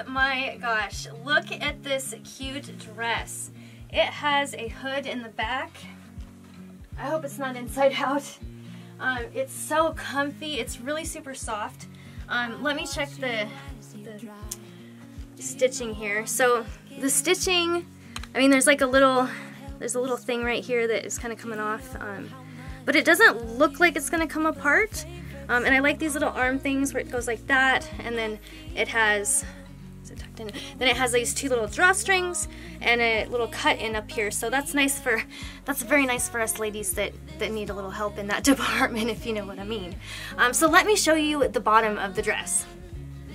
Oh my gosh, look at this cute dress. It has a hood in the back. I hope it's not inside out. It's so comfy. It's really super soft. Let me check the stitching here. So the stitching, I mean, there's a little thing right here that is kind of coming off, but it doesn't look like it's going to come apart. And I like these little arm things where it goes like that, and then it has, is it tucked in? Then it has these two little drawstrings and a little cut in up here. So that's very nice for us ladies that need a little help in that department, if you know what I mean. So let me show you the bottom of the dress.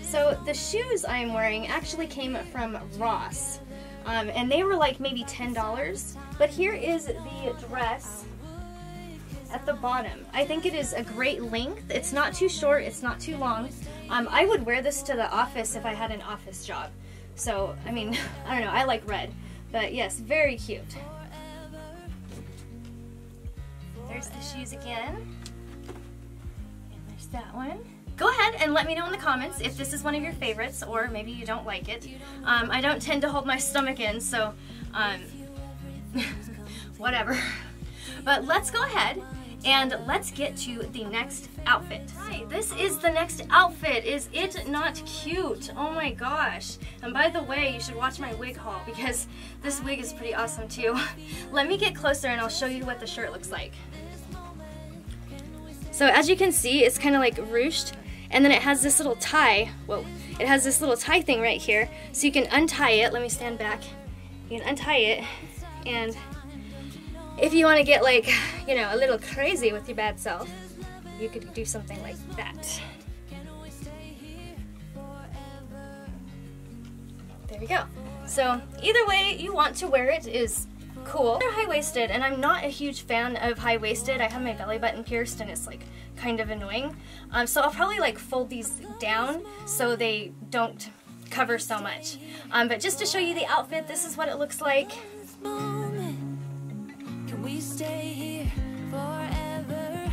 So the shoes I'm wearing actually came from Ross, and they were like maybe $10. But here is the dress at the bottom. I think it is a great length. It's not too short, it's not too long. I would wear this to the office if I had an office job. So, I mean, I don't know, I like red. But yes, very cute. There's the shoes again. And there's that one. Go ahead and let me know in the comments if this is one of your favorites, or maybe you don't like it. I don't tend to hold my stomach in, so whatever. But let's go ahead and let's get to the next outfit. Hi, this is the next outfit. Is it not cute? Oh my gosh. And by the way, you should watch my wig haul because this wig is pretty awesome too. Let me get closer and I'll show you what the shirt looks like. So as you can see, it's kind of like ruched, and then it has this little tie. Whoa. It has this little tie thing right here. So you can untie it. Let me stand back. You can untie it, and if you want to get like, you know, a little crazy with your bad self, you could do something like that. There we go. So either way you want to wear it is cool. They're high-waisted, and I'm not a huge fan of high-waisted. I have my belly button pierced and it's like kind of annoying. So I'll probably like fold these down so they don't cover so much. But just to show you the outfit, this is what it looks like. We stay here forever.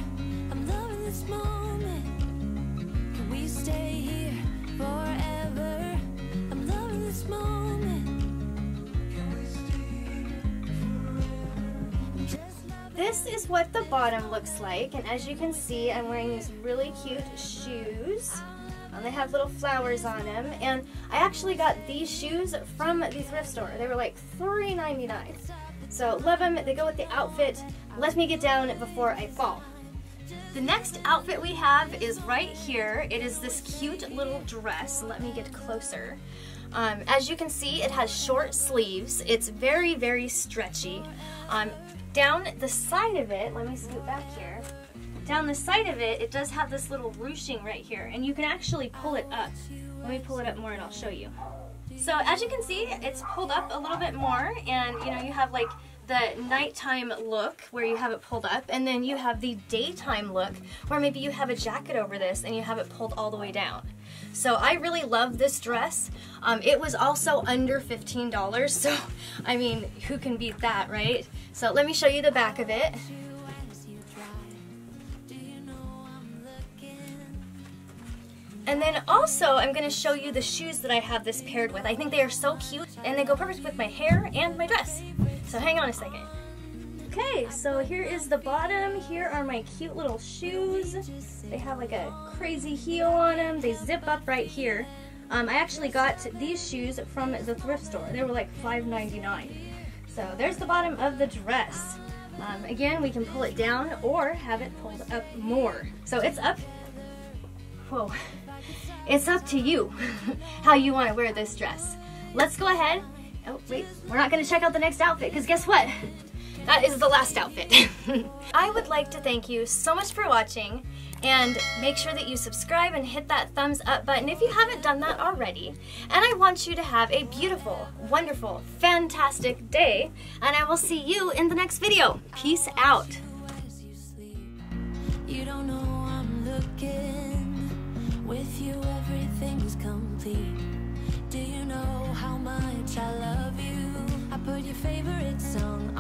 I'm loving this moment. Can we stay here forever? I'm loving this moment. Can we stay here forever? This is what the bottom looks like, and as you can see, I'm wearing these really cute shoes. They have little flowers on them, and I actually got these shoes from the thrift store. They were like $3.99. So love them, they go with the outfit. Let me get down before I fall. The next outfit we have is right here. It is this cute little dress. Let me get closer. As you can see, it has short sleeves. It's very, very stretchy. Down the side of it, let me scoot back here. Down the side of it, it does have this little ruching right here, and you can actually pull it up. Let me pull it up more and I'll show you. So as you can see, it's pulled up a little bit more, and you know, you have like the nighttime look where you have it pulled up, and then you have the daytime look where maybe you have a jacket over this and you have it pulled all the way down. So I really love this dress. It was also under $15, so I mean, who can beat that, right? So let me show you the back of it. And then also, I'm going to show you the shoes that I have this paired with. I think they are so cute, and they go perfect with my hair and my dress. So hang on a second. Okay, so here is the bottom. Here are my cute little shoes. They have like a crazy heel on them. They zip up right here. I actually got these shoes from the thrift store. They were like $5.99. So there's the bottom of the dress. Again, we can pull it down or have it pulled up more. So it's up. Whoa. It's up to you how you want to wear this dress. Let's go ahead. Oh, wait, we're not going to check out the next outfit because guess what? That is the last outfit. I would like to thank you so much for watching, and make sure that you subscribe and hit that thumbs up button if you haven't done that already. And I want you to have a beautiful, wonderful, fantastic day, and I will see you in the next video. Peace out. You don't know I'm looking. With you everything's complete. Do you know how much I love you? I put your favorite song on.